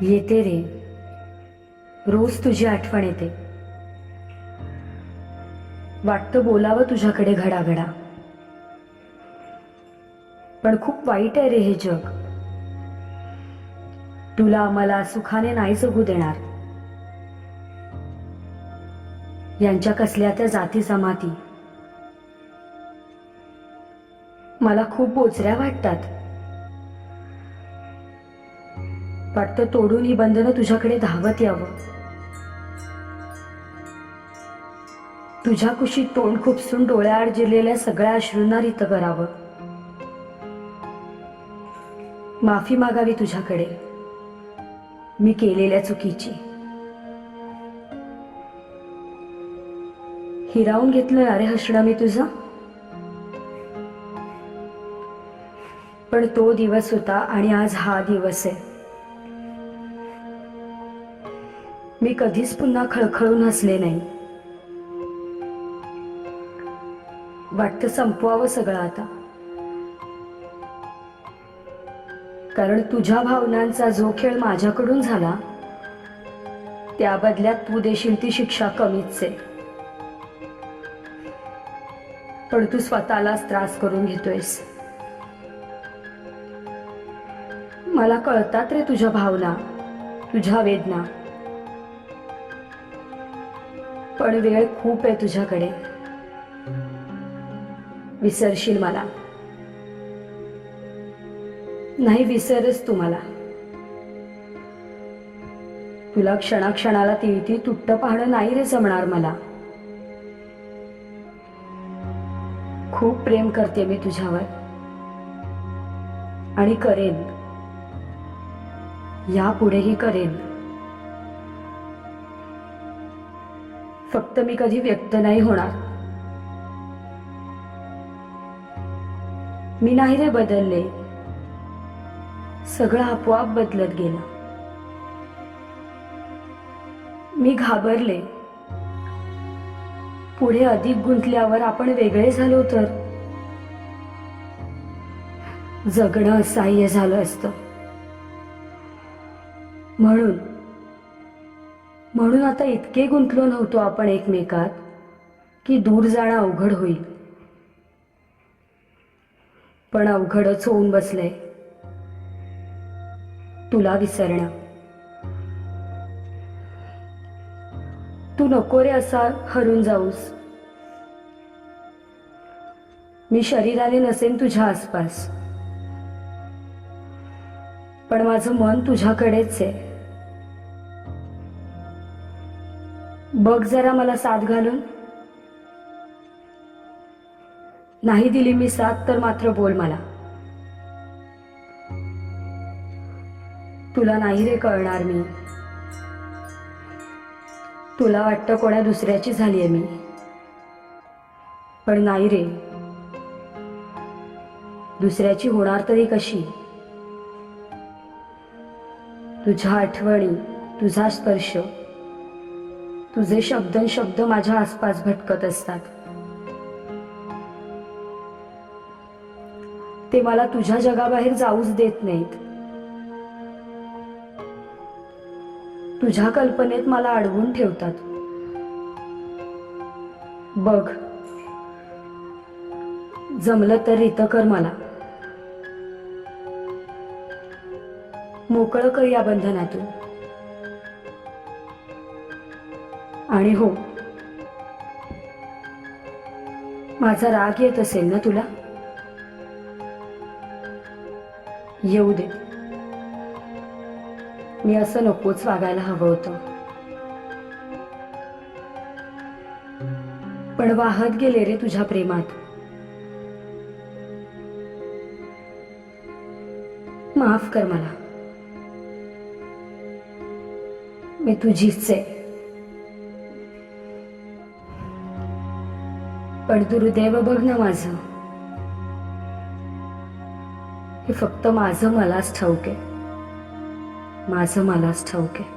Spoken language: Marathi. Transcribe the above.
येते रे, रोज तुझी आठवण येते. वाटतं बोलावं तुझ्याकडे घडाघडा, पण खूप वाईट आहे रे हे जग. तुला आम्हाला सुखाने नाही जगू देणार. यांच्या कसल्या त्या जाती जमाती मला खूप बोचऱ्या वाटतात. वाटतं तोडून ही बंधनं तुझ्याकडे धावत यावं. तुझ्या कुशीत तोंड खुपसून डोळ्याआड जिरलेल्या सगळ्या अश्रूंना रित करावं. माफी मागावी तुझ्याकडे मी केलेल्या चुकीची. हिरावून घेतलं ना रे हसणं मी तुझं. पण तो दिवस होता आणि आज हा दिवस आहे. मी कधीच पुन्हा खळखळून हसले नाही. वाटतं संपवावं सगळं आता, कारण तुझ्या भावनांचा जो खेळ माझ्याकडून झाला त्या बदल्यात तू देशील ती शिक्षा कमीच आहे. पण तू स्वतःलाच त्रास करून घेतोयस. मला कळतात रे तुझ्या भावना, तुझ्या वेदना, पण वेळ खूप आहे तुझ्याकडे. विसरशील मला. नाही विसरच तू मला. तुला क्षणाक्षणाला तिळती तुट्ट पाहणं नाही रे जमणार मला. खूप प्रेम करते मी तुझ्यावर आणि करेन, यापुढेही करेन. फक्त मी कधी व्यक्त नाही होणार. मी नाही रे बदलले, सगळं आपोआप बदलत गेलं. मी घाबरले, पुढे अधिक गुंतल्यावर आपण वेगळे झालो तर जगणं असह्य झालं असतं. म्हणून आता इतके गुंतलो नव्हतो आपण एकमेकात की दूर जाणं अवघड होईल. पण अवघडच होऊन बसलंय तुला विसरणं. तू नको रे असा हरून जाऊस. मी शरीराने नसेन तुझ्या आसपास, पण माझं मन तुझ्याकडेच आहे. बघ जरा मला साथ घालून. नाही दिली मी साथ तर मात्र बोल मला. तुला नाही रे कळणार मी. तुला वाटतं कोणा दुसऱ्याची झालीये मी, पण नाही रे. दुसऱ्याची होणार तरी कशी. तुझ्या आठवणी, तुझा स्पर्श, तुझे शब्द माझ्या आसपास भटकत असतात. ते मला तुझ्या जगाबाहेर जाऊच देत नाहीत. तुझ्या कल्पनेत मला अडवून ठेवतात. बघ, जमलं तर रित कर मला. मोकळं कर या बंधनातून. आणि हो, माझा राग येत असेल ना तुला, येऊ दे. मी असं नकोच वागायला हवं होतं, पण वाहत गेले रे तुझ्या प्रेमात. माफ कर मला. मी तुझीच आहे. पण दुर्दैव बघ ना माझं, हे फक्त माझं मलाच ठाऊक आहे. माझं मलाच ठाऊक आहे.